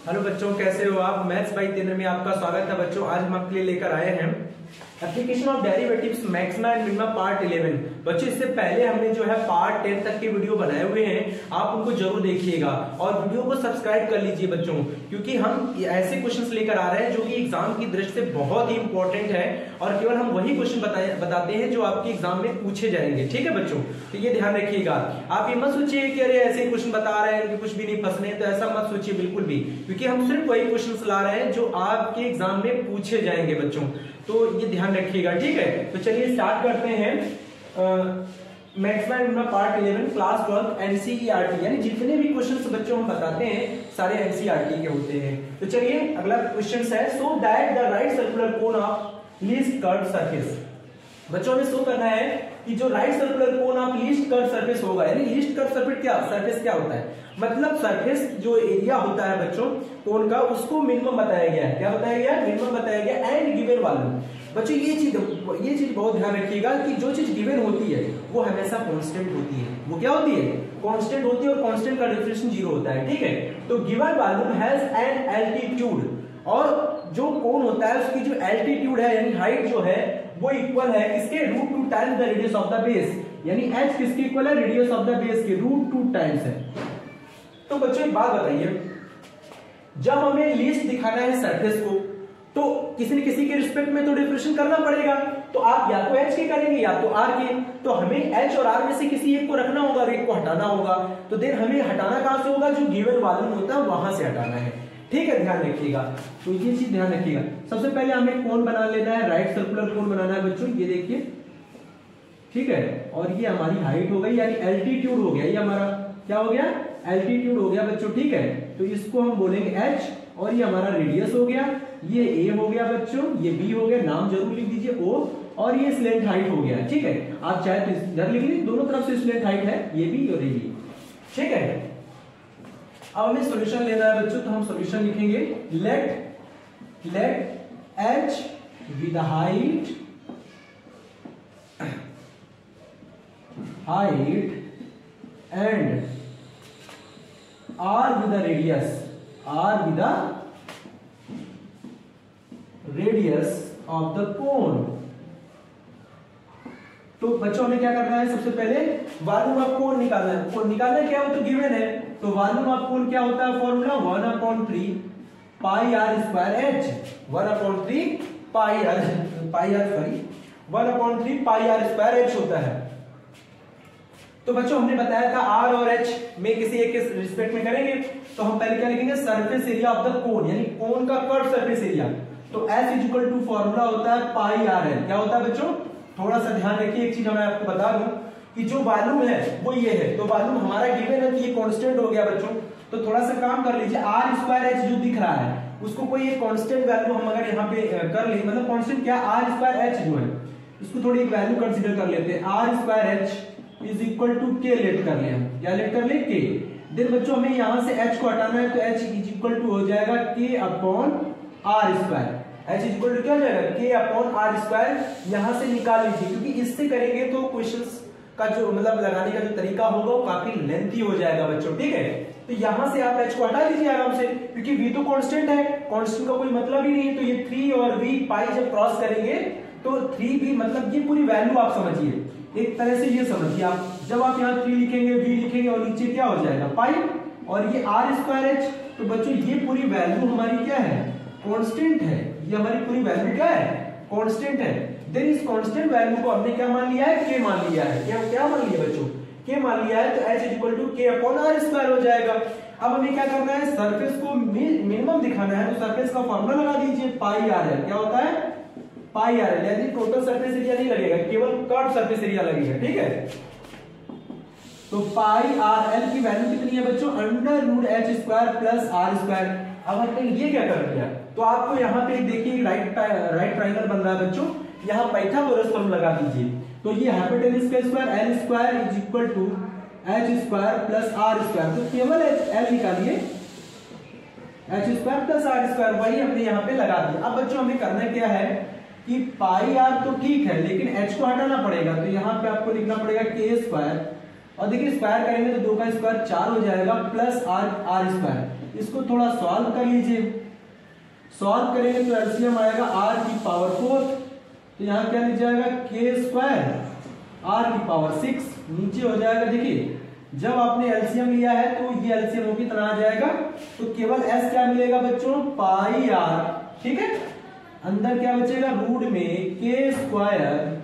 Hello बच्चों, कैसे हो आप। मैथ्स बाय तेंद्र में आपका स्वागत है बच्चों। आज हम आपके लिए लेकर आए हैं application of derivatives maxima and minima part 11। बच्चों, इससे पहले हमने जो है पार्ट 10 तक के वीडियो बनाए हुए हैं, आप उनको जरूर देखिएगा और वीडियो को सब्सक्राइब कर लीजिए बच्चों, क्योंकि हम ऐसे क्वेश्चंस लेकर आ रहे हैं जो कि एग्जाम की दृष्टि से बहुत ही इंपॉर्टेंट है और केवल हम वही क्वेश्चन बताते हैं जो आपके एग्जाम में पूछे जाएंगे। ठीक है बच्चों, तो ये ध्यान रखिएगा। आप ये मत सोचिए कि अरे ऐसे क्वेश्चन बता रहे हैं कि कुछ भी नहीं फंसने, तो ऐसा मत सोचिए बिल्कुल भी, क्योंकि हम सिर्फ वही क्वेश्चन ला रहे हैं जो आपके एग्जाम में पूछे जाएंगे बच्चों, तो ये ध्यान रखिएगा। ठीक है, तो चलिए स्टार्ट करते हैं। Maxima and minima part 11 class 12 NCERT, यानी जितने भी क्वेश्चंस बच्चों हम बताते हैं सारे एनसीईआरटी के होते हैं। तो चलिए अगला क्वेश्चन है, so that the right circular cone of least curved surface. बच्चों हमें शो करना है कि जो right circular cone of least curved surface होगा, यानी लीस्ट कर्व्ड सरफेस क्या होता है, मतलब सरफेस जो एरिया होता है बच्चों कोन का, उसको मिनिमम बताया गया है। क्या बताया गया है? मिनिमम बताया गया एंड गिवन वॉल्यूम। बच्चों ये चीज बहुत ध्यान रखिएगा कि जो चीज गिवन होती है वो हमेशा कांस्टेंट होती है। वो क्या होती है? कांस्टेंट होती है, और कांस्टेंट का डेफिनेशन 0 होता है। ठीक है, तो given volume has an altitude, और जो कोन होता है उसकी जो एल्टीट्यूड है यानी हाइट जो है वो इक्वल है किसके? √2 times the radius of the base, यानी h किसके इक्वल है? रेडियस ऑफ द बेस के √2 टाइम्स है। तो बच्चों एक बात बताइए, जब हमें लीस्ट दिखाना है सरफेस को तो किसी न किसी के रिस्पेक्ट में तो डिफरेंशिएशन करना पड़ेगा। तो आप या तो h के करेंगे या तो r के, तो हमें h और r में से किसी एक को रखना होगा और एक को हटाना होगा। तो देन हमें हटाना कहां से होगा? जो गिवन वॉल्यूम होता है वहां से हटाना है। ठीक है, ध्यान रखिएगा। तो ये चीज ध्यान रखिएगा। सबसे पहले हमें कोन बना लेना है, राइट सर्कुलर कोन बनाना है बच्चों। ये देखिए, ठीक है, और ये हमारी हाइट हो गई यानी एल्टीट्यूड हो गया। ये हमारा क्या हो गया? एल्टीट्यूड हो गया बच्चों। ठीक है, तो इसको हम बोलेंगे h, और ये हमारा रेडियस हो गया, ये a हो गया बच्चों, ये b हो गया, नाम जरूर लिख दीजिए o, और ये स्लेंट हाइट हो गया। ठीक है, आप चाहे तो इधर लिख लीजिए, दोनों तरफ से स्लेंट हाइट है, ये भी और ये भी। ठीक है, अब हमें सॉल्यूशन लेना है बच्चों, तो हम सॉल्यूशन लिखेंगे let h with height and r with the radius of the cone। तो बच्चों हमें क्या करना है? सबसे पहले वॉल्यूम ऑफ कोन निकालना है। कोन निकालना क्या हो तो गिवन है, तो वॉल्यूम ऑफ कोन क्या होता है? फॉर्मूला 1/3 पाई r स्क्वायर h, 1/3 पाई r स्क्वायर h होता है। तो बच्चों हमने बताया था r और h में किसी एक के रिस्पेक्ट में करेंगे, तो हम पहले क्या लिखेंगे? Surface area of the cone, यानी कोन का कर्व सरफेस एरिया। तो s इक्वल टू फॉर्मूला होता है पाई r l। क्या होता है बच्चों? थोड़ा सा ध्यान रखिए, एक चीज मैं आपको बता दूं कि जो वॉल्यूम है वो ये है, तो वॉल्यूम हमारा गिवन है, तो ये कांस्टेंट हो गया बच्चों। तो थोड़ा सा काम कर लीजिए, r स्क्वायर h जो दिख रहा है उसको कोई एक कांस्टेंट वैल्यू हम अगर यहाँ पे कर ले, मतलब कांस्टेंट क्या? r स्क्वायर h जो है इसको थोड़ी एक वैल्यू कंसीडर कर लेते हैं। r square h is equal to k let कर ले, हम क्या लेट कर ले? k। देन बच्चों हमें यहां से h को हटाना है, तो h इज इक्वल टू हो जाएगा k upon r square. h is equal to क्या हो जाएगा? k upon r square. यहां से निकाल लीजिए, क्योंकि इससे करेंगे तो क्वेश्चंस का जो मतलब लगाने का जो तरीका होगा वो काफी लेंथी हो जाएगा बच्चों। ठीक है, तो यहां से आप h को हटा लीजिए आराम से, क्योंकि v तो कांस्टेंट है, कांस्टेंट का कोई मतलब ही नहीं है। तो ये 3 और v पाई जब क्रॉस करेंगे तो 3v, मतलब ये पूरी वैल्यू आप समझिए, एक तरह से ये समझिए आप, जब आप यहाँ 3 लिखेंगे, v लिखेंगे और नीचे क्या हो जाएगा? पाई, और ये r स्क्वायर h। तो बच्चों ये पूरी वैल्यू हमारी क्या है? कांस्टेंट है। ये हमारी पूरी वैल्यू क्या है? कांस्टेंट है। देन इस कांस्टेंट वैल्यू को हमने क्या मान लिया है? k मान लिया है। क्या मान लिया बच्चों? k मान लिया है, तो h equal to k upon r square हो जाएगा। अब हमें क्या करना है? सरफेस को मिनिमम दिखाना है, तो सरफेस का फॉर्मूला लगा दीजिए, पाई r l। क्या होता है? पाई r l, यानी टोटल सरफेस एरिया नहीं लगेगा, केवल कर्व सरफेस एरिया लगेगा। ठीक है, तो पाई r l की वैल्यू कितनी है बच्चों? √h square plus r square. अब हमने ये क्या कर दिया, तो आपको यहाँ पे देखिए राइट ट्रायंगल बन रहा है बच्चों, यहाँ पाइथागोरस फॉर्मूला लगा दीजिए। तो ये हाइपोटेनस का square l square is equal to h square plus r square. तो केवल l निकालिए, h square plus r square, वही हमने यहाँ पे लगा दिया। अब बच्चों हमें करना क्या है कि पाई r तो ठीक है, लेकिन h को हटाना पड़ेगा, तो यहाँ पे आपको लिखना पड़ेगा k स्क्वायर और देखिए स्क्वायर करेंगे तो 2 का स्क्वायर 4 हो जाएगा प्लस आर स्क्वायर। इसको थोड़ा सॉल्व कर लीजिए। सॉल्व करेंगे तो एलसीएम आएगा आर की पावर 4, तो यहाँ क्या लिख जाएगा के स्क्वायर आर की पावर 6 नीचे हो जाएगा। देखिए जब आपने एलसीएम लिया है तो ये एलसीएम होगी तरह आ जाएगा, तो केवल एस क्या मिलेगा बच्चों पाई आर, ठीक है। अंदर क्या बचेगा रूट में के स्क्वायर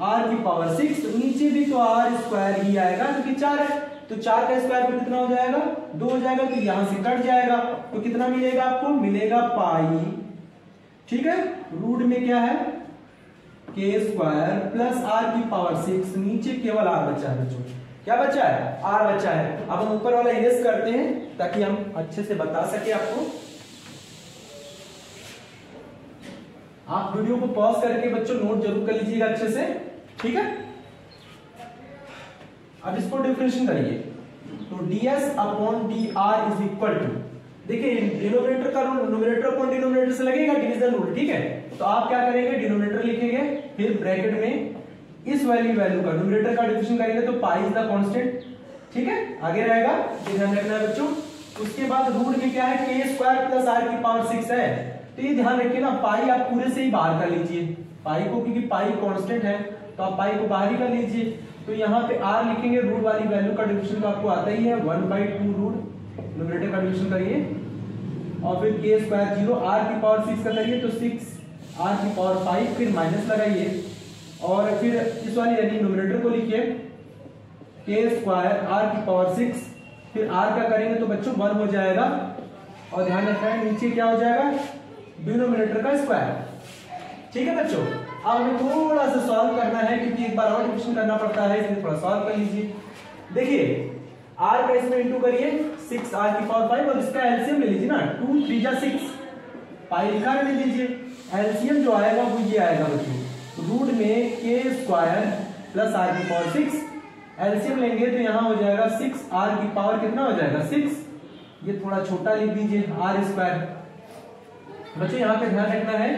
आर की पावर 6, नीचे भी तो आर स्क्वायर ही आएगा क्योंकि 4 है, तो 4 का स्क्वायर फिर कितना हो जाएगा 2 हो जाएगा, तो यहां से कट जाएगा तो कितना मिलेगा आपको मिलेगा पाई, ठीक है। रूट में क्या है के स्क्वायर प्लस आर की पावर 6, नीचे केवल आर बचा है बच्चों, क्या बचा है आर बचा है। अब हम ऊपर वाला इरेज करते हैं ताकि हम अच्छे से बता सके आपको। आप वीडियो को पॉज करके बच्चों नोट जरूर कर लीजिएगा अच्छे से, ठीक है। अब इसको डिफरेंशिएट करिए तो ds upon dr is equal to, देखिए डिनोमिनेटर का रूल न्यूमरेटर अपॉन डिनोमिनेटर से लगेगा डिवीजन रूल, ठीक है। तो आप क्या करेंगे डिनोमिनेटर लिखेंगे, फिर ब्रैकेट में इस वैल्यू का न्यूमरेटर का डिफरेंशिएट करेंगे तो पाई इज द कांस्टेंट, ठीक है। आगे रहेगा ध्यान रखना है बच्चों। उसके बाद रूट में क्या है के स्क्वायर प्लस आर की पावर 6 है, तो ये ध्यान रखिए ना पाई आप पूरे से ही बाहर कर लीजिए पाई को, क्योंकि पाई कांस्टेंट है तो आप पाई को बाहर ही कर लीजिए। तो यहाँ पे आर लिखेंगे, रूट वाली वैल्यू का डिवीजन तो आपको आता ही है 1/2 रूट न्यूमरेटर का डिवीजन करिए, और फिर के स्क्वायर 0 आर की पावर 6 का करिए तो 6 आर की पावर 5, फिर माइनस लगाइए और फिर इस वाली यानी न्यूमरेटर को लिखिए के स्क्वायर आर की पावर 6, फिर आर का करेंगे तो बच्चों 1 हो जाएगा, और ध्यान रखना है नीचे क्या हो जाएगा डिनोमिनेटर का स्क्वायर, ठीक है बच्चों। अब हमें थोड़ा सा सॉल्व करना है क्योंकि एक बार और डिविजन करना पड़ता है, इसलिए थोड़ा सॉल्व कर लीजिए। देखिए r का इसमें इंटू करिए 6 r की पावर 5 और इसका एलसीएम ले लीजिए ना 2 3 जा 6 पाई लिखा रहने दीजिए। एलसीएम जो आएगा वो ये आएगा बच्चों रूट में के स्क्वायर प्लस आर की पावर 6, एलसीएम लेंगे तो यहाँ हो जाएगा 6 r की पावर कितना हो जाएगा 6, ये थोड़ा छोटा लिख दीजिए आर स्क्वायर। बच्चों यहाँ पे ध्यान रखना है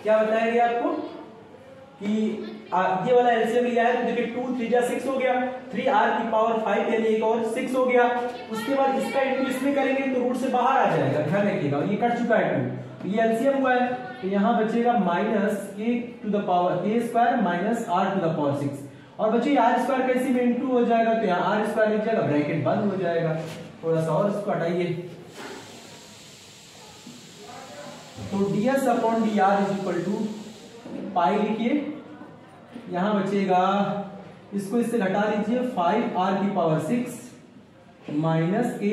क्या बताया गया आपको कि ये वाला एलसीएम लिया है तो देखिए 2 3 जा 6 हो गया, 3 r की पावर 5 यानी एक और 6 हो गया। उसके बाद इसका इंटू इसमें करेंगे तो रूट से बाहर आ जाएगा, ध्यान रखिएगा ये कट चुका है 2, ये एलसीएम हुआ है तो यहाँ बचेगा माइनस के टू द पावर के square minus r to the power 6, और बच्चों आर स्क्वायर कैसे में इंटू हो जाएगा तो यहाँ आर स्क्वायर लिख जाएगा ब्रैकेट बंद हो जाएगा। थोड़ा सा और इसको हटाइए तो ds upon dr is equal to pi लिखिए, यहां बचेगा इसको इससे घटा दीजिए 5r की पावर 6 माइनस के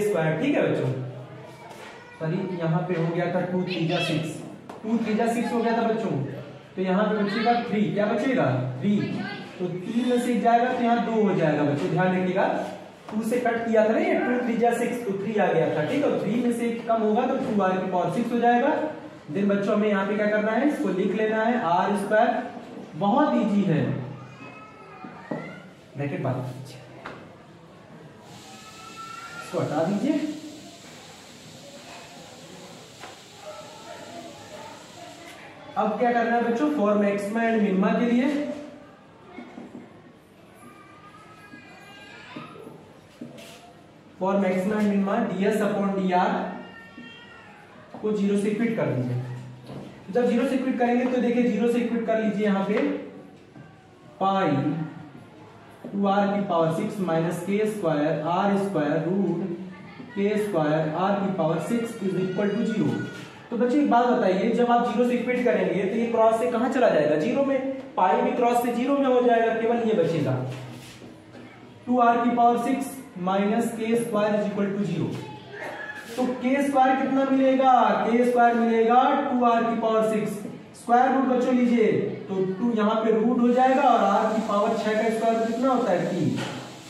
स्क्वायर, ठीक है बच्चों। सॉरी यहाँ पे हो गया था 2 3 जा 6 हो गया था बच्चों, तो यहाँ पे बचेगा 3, क्या बचेगा 3, तो 3 में से जाएगा तो यहाँ 2 हो जाएगा बच्चों, ध्यान रखिएगा 2 से कट किया था ना ये 2 3 जा 6 तो 3 आ गया था, ठीक है। 3 में से कम होगा तो 2r की पावर 6 हो जाएगा। देन बच्चों हमें यहाँ पे क्या करना है इसको लिख लेना है आर स्क्वायर, बहुत इजी है, ब्रैकेट बात कीजिए इसको हटा दीजिए। अब क्या करना है बच्चों फॉर मैक्सिमा एंड मिनिमा के लिए for maxima and minima ds upon dr को 0 से इक्विट कर दीजिए। जब 0 से इक्विट करेंगे तो देखिए 0 से इक्विट कर लीजिए यहाँ पे पाई 2r की पावर 6 माइनस के स्क्वायर आर स्क्वायर रूट के स्क्वायर आर की पावर 6 इज इक्वल टू 0। तो बच्चों एक बात बताइए जब आप 0 से इक्विट करेंगे तो ये क्रॉस से कहां चला जाएगा 0 में, पाई भी क्रॉस से 0 में हो जाएगा, केवल ये बचेगा 2r की पावर 6 माइनस के स्क्वायर इज इक्वल टू 0। तो के स्क्वायर कितना मिलेगा, के स्क्वायर मिलेगा 2r की पावर 6, स्क्वायर रूट बच्चों लीजिए तो 2 यहाँ पे रूट हो जाएगा और r की पावर 6 का स्क्वायर कितना होता है 3,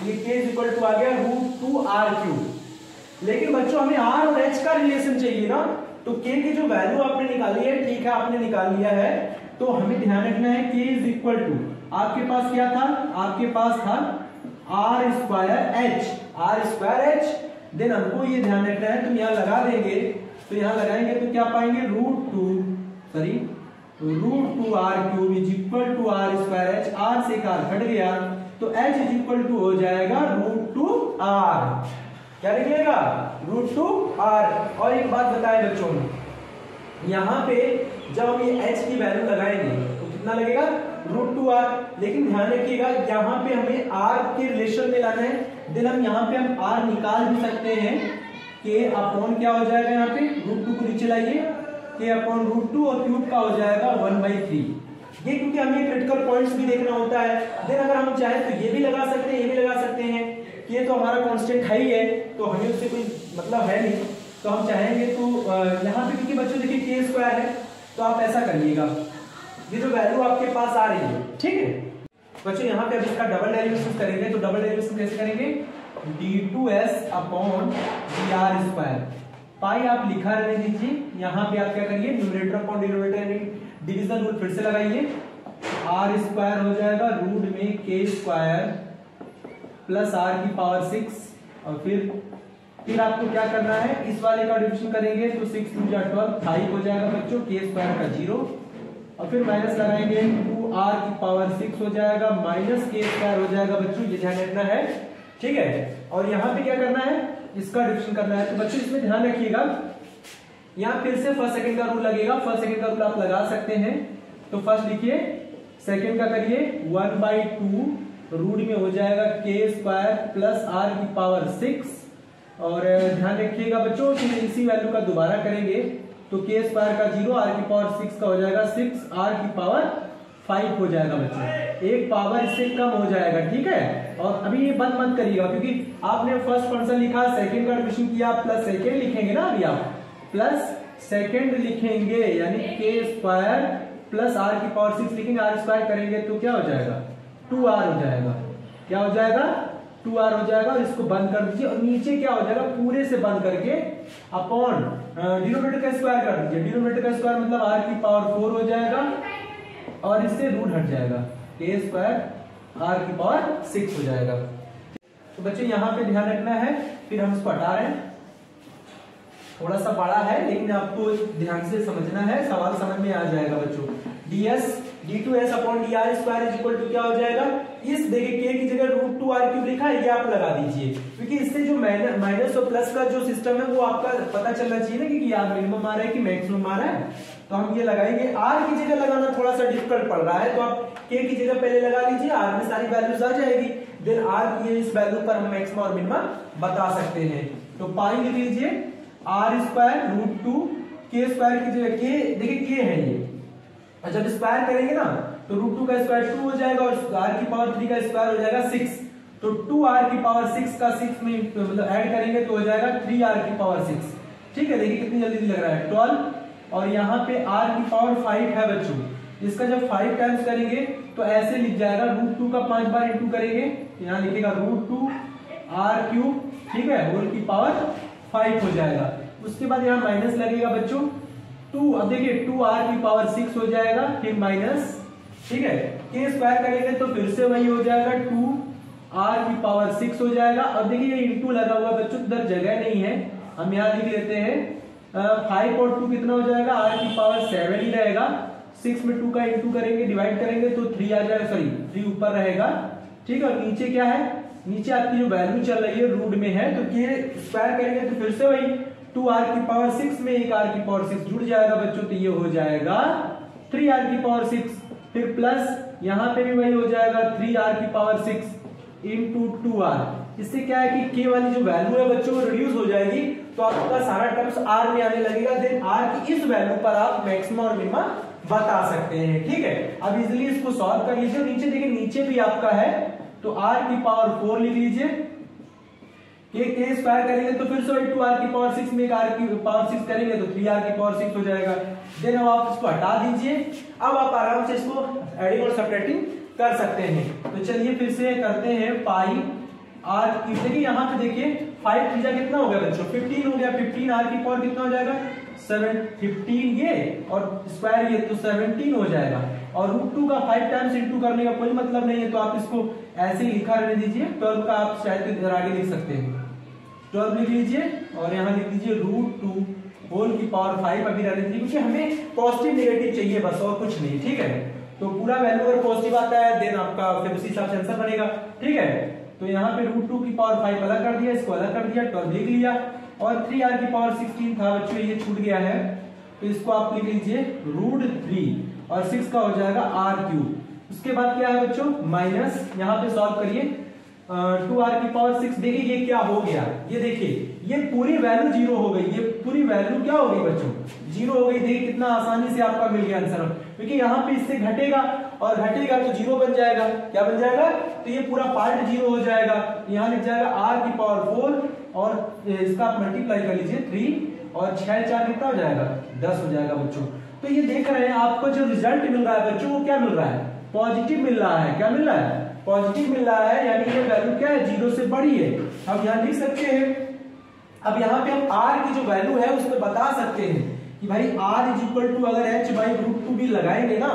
ये k इज इक्वल टू आ गया रूट 2r3। लेकिन बच्चों हमें r और h का रिलेशन चाहिए ना, तो k की जो वैल्यू आपने निकाली है, ठीक है आपने निकाल लिया है, तो हमें ध्यान रखना है k इज इक्वल टू आपके पास क्या था, आपके पास था r स्क्वायर h, देन हमको ये ध्यान रखना है तुम यहाँ लगा देंगे तो यहाँ लगाएंगे तो क्या पाएंगे √2r³ is equal to r²h, r से कार कट गया तो h इज इक्वल टू हो जाएगा √2r। क्या निकलेगा? √2r। और एक बात बताएं बच्चों, यहाँ पे जब हम ये h की वैल्यू लगाएंगे तो कितना लगेगा? √2r। लेकिन ध्यान रखिएगा यहाँ पे हमें r के रिलेशन में लाना है। देन हम यहाँ पे हम r निकाल भी सकते हैं कि अपॉन क्या हो जाएगा, यहाँ पे √2 को नीचे लाइए, कि अपॉन √2 और क्यूब का हो जाएगा 1/3। ये क्योंकि हमें क्रिटिकल पॉइंट्स भी देखना होता है। देन अगर हम चाहें तो ये भी लगा सकते हैं, ये भी लगा सकते हैं। ये तो हमारा कांस्टेंट है ही है, तो हमें उससे कोई मतलब है नहीं। तो हम चाहेंगे तो यहाँ पे क्योंकि बच्चों देखिए k² है, तो आप ऐसा करिएगा, ये जो वैल्यू आपके पास आ रही है, ठीक है बच्चों, यहाँ पे अब इसका डबल डेरिवेशन करेंगे। तो डबल डेरिवेशन कैसे करेंगे? d2s upon dr²। पाई आप लिखा रहने दीजिए, यहाँ पे आप क्या करिए, numerator upon denominator division rule फिर से लगाइए। r² हो जाएगा रूट में k² प्लस r⁻6, और फिर आपको क्या करना है, इस वाले का डिवीजन करेंगे तो 6 2 जा 12, 5 हो जाएगा बच्चों, k² का 0, और फिर माइनस लगाएंगे 2r⁻6 हो जाएगा, माइनस k² हो जाएगा बच्चों, ये ध्यान रखना है, ठीक है। और यहाँ पे क्या करना है, इसका डिवीजन करना है। तो बच्चों इसमें ध्यान रखिएगा, यहाँ फिर से फर्स्ट सेकंड का रूल लगेगा। फर्स्ट सेकंड का रूल आप लगा सकते हैं। तो फर्स्ट लिखिए, सेकंड का करिए 1/2 रूट में हो जाएगा k² प्लस r⁻6, और ध्यान रखिएगा बच्चों कि इसी वैल्यू का दोबारा करेंगे तो k² का 0, r⁻6 का हो जाएगा 6, r⁻5 हो जाएगा बच्चों, एक पावर इससे कम हो जाएगा, ठीक है। और अभी ये बंद मत करिएगा, क्योंकि आपने फर्स्ट फंक्शन लिखा, सेकंड का डिवीजन किया, प्लस सेकंड लिखेंगे ना, अभी आप प्लस सेकंड लिखेंगे, यानी k² प्लस r⁻6 लिखेंगे, r² करेंगे तो क्या हो जाएगा, 2r हो जाएगा। क्या हो जाएगा? 2r हो जाएगा। और इसको बंद कर दीजिए, और नीचे क्या हो जाएगा, पूरे से बंद करके अपॉन डिनोमिनेटर का स्क्वायर कर दीजिए। डिनोमिनेटर का स्क्वायर मतलब r⁻4 हो जाएगा, और इससे रूट हट जाएगा, k² r⁻6 हो जाएगा। तो बच्चों यहाँ पे ध्यान रखना है। फिर हम इसको हटा रहे हैं, थोड़ा सा बड़ा है लेकिन आपको ध्यान से समझना है, सवाल समझ में आ जाएगा बच्चों। d2s upon dr² is equal to क्या हो जाएगा, इस देखिए k की जगह √2r³ लिखा है, ये आप लगा दीजिए, क्योंकि इससे जो माइनस और प्लस का जो सिस्टम है वो आपका पता चलना चाहिए ना, कि यार मिनिमम आ रहा है कि मैक्सिमम आ रहा है। तो हम ये लगाएंगे। r की जगह लगाना थोड़ा सा डिफिकल्ट पड़ रहा है, तो आप k की जगह पहले लगा लीजिए, r में सारी वैल्यूज आ जाएगी, देन r की इस वैल्यू पर हम मैक्सिमम और मिनिमम बता सकते हैं। तो पाई लिख लीजिए, r² √2, k² की जगह k, देखिए k है ये, और जब स्क्वायर करेंगे ना तो √2 का स्क्वायर 2 हो जाएगा, और r⁻3 का स्क्वायर हो जाएगा 6। तो 2r⁻6 का 6 में मतलब ऐड करेंगे तो हो जाएगा 3r⁻6, ठीक है। देखिए कितनी जल्दी लग रहा है, 12, और यहाँ पे r⁻5 है बच्चों, इसका जब 5 टाइम्स करेंगे तो ऐसे लिख जाएगा, √2 का 5 बार इंटू करेंगे, यहाँ लिखेगा √2r³, ठीक है, होल की पावर 5 हो जाएगा। उसके बाद यहाँ माइनस लगेगा बच्चों 2, अब देखिए 2r⁻6 हो जाएगा, फिर माइनस, ठीक है, k² करेंगे तो फिर से वही हो जाएगा, 2r⁻6 हो जाएगा। अब देखिए ये इंटू लगा हुआ बच्चों, इधर जगह नहीं है, हम यहाँ लिख लेते हैं 5 और 2 कितना हो जाएगा, r⁻7 ही रहेगा। 6 में 2 का इंटू करेंगे, डिवाइड करेंगे तो 3 आ जाएगा, सॉरी 3 ऊपर रहेगा, ठीक है। और नीचे क्या है, नीचे आपकी जो वैल्यू चल रही है रूट में है, तो k² करेंगे तो फिर से वही 2r⁻6 में एक r⁻6 जुड़ जाएगा बच्चों, तो ये हो जाएगा 3r⁻6, फिर प्लस यहाँ पे भी वही हो जाएगा 3r⁻6 इंटू 2r। इससे क्या है कि k वाली जो वैल्यू है बच्चों वो रिड्यूस हो जाएगी, तो आपका सारा टर्म्स r में आने लगेगा, देन r की इस वैल्यू पर आप मैक्सिमम और मिनिमम बता सकते हैं, ठीक है। अब इजिली इसको सॉल्व कर लीजिए। नीचे देखिए, नीचे भी आपका है, तो r⁻4 लिख लीजिए, k² करेंगे तो फिर से 2r⁻6 में एक r⁻6 करेंगे तो 3r⁻6 हो जाएगा। देन अब आप इसको हटा दीजिए, अब आप आराम से इसको एडिंग और सब्ट्रैक्टिंग कर सकते हैं। तो चलिए फिर से करते हैं, पाई r³ देखिए यहाँ पे देखिए 5 3 कितना हो गया बच्चों, 15 हो गया, 15 r⁻4 कितना हो जाएगा 15 ये, और स्क्वायर ये तो 17 हो जाएगा। और √2 का 5 टाइम्स इंटू करने का कोई मतलब नहीं है, तो आप इसको ऐसे ही लिखा रहने दीजिए। 12 का आप शायद इधर आगे लिख सकते हैं, 12 लिख लीजिए, और यहाँ लिख लीजिए √2 होल की पावर 5 अभी रहने दीजिए, क्योंकि हमें पॉजिटिव नेगेटिव चाहिए बस, और कुछ नहीं, ठीक है। तो पूरा वैल्यू अगर पॉजिटिव आता है देन आपका फिर उसी हिसाब से आंसर बनेगा, ठीक है। तो यहाँ पे √2 की पावर 5 अलग कर दिया, इसको अलग कर दिया, 12 लिख लिया, और 3r की पावर 16 था बच्चों, ये छूट गया है, तो इसको आप लिख लीजिए √3 और 6 का हो जाएगा r3। उसके बाद क्या है बच्चों, माइनस, यहाँ पे सॉल्व करिए, 2r की पावर 6, देखिए ये क्या हो गया, ये देखिए ये पूरी वैल्यू जीरो हो गई, ये पूरी वैल्यू क्या हो गई बच्चों, जीरो हो गई। देखिए कितना आसानी से आपका मिल गया आंसर, क्योंकि यहाँ पे इससे घटेगा और घटेगा तो जीरो बन जाएगा, क्या बन जाएगा, तो ये पूरा पार्ट जीरो हो जाएगा। यहाँ लिख जाएगा r की पावर 4 और इसका आप मल्टीप्लाई कर लीजिए 3 और 6 4 कितना हो जाएगा, 10 हो जाएगा बच्चों। तो ये देख रहे हैं आपको जो रिजल्ट मिल रहा है बच्चों, वो क्या मिल रहा है, पॉजिटिव मिल रहा है, क्या मिल रहा है, पॉजिटिव मिल रहा है, यानी ये वैल्यू क्या है, जीरो से बड़ी है। अब यहाँ लिख सकते हैं, अब यहाँ पे हम r की जो वैल्यू है उसमें बता सकते हैं कि भाई r इज इक्वल टू, अगर h/√2 भी लगाएंगे ना,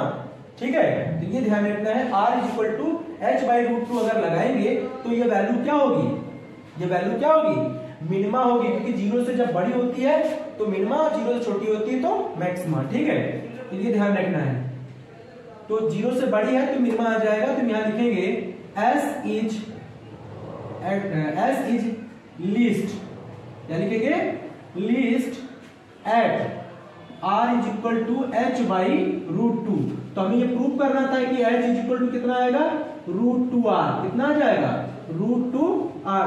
ठीक है, तो ये ध्यान रखना है, r is equal to h/√2 अगर लगाएंगे तो ये वैल्यू क्या होगी, ये वैल्यू क्या होगी, मिनिमा होगी, क्योंकि जीरो से जब बड़ी होती है तो मिनिमा, जीरो से छोटी होती है तो मैक्सिमा, ठीक है, तो ये ध्यान रखना है। तो जीरो से बड़ी है तो मिनिमा आ जाएगा, तो यहाँ लिखेंगे s इज लीस्ट, यानी लिखेंगे least at r is equal to h/√2। तो हमें ये प्रूव करना था कि h इज इक्वल टू कितना आएगा, √2r, कितना आ जाएगा, √2r।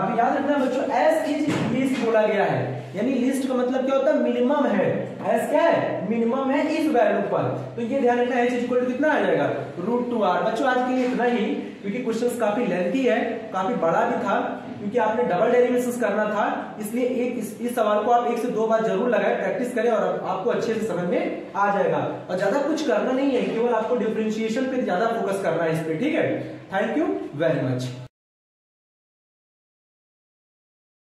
तो याद रखना बच्चों, s इज लीस्ट बोला गया है, यानी लिस्ट का मतलब क्या होता है, मिनिमम है, s क्या है, मिनिमम है इस वैल्यू पर। तो ये ध्यान रखना, h इज इक्वल टू कितना आ जाएगा, √2r। बच्चों आज के लिए इतना ही, क्योंकि क्वेश्चंस काफी लेंथी है, काफी बड़ा भी था, क्योंकि आपने डबल डेरिवेशंस करना था, इसलिए इस सवाल को आप 1 से 2 बार जरूर लगाएं, प्रैक्टिस करें, और आपको अच्छे से समझ में आ जाएगा। और ज्यादा कुछ करना नहीं है, केवल आपको डिफरेंशिएशन पे ज्यादा फोकस करना है इस पे, ठीक है। Thank you very much.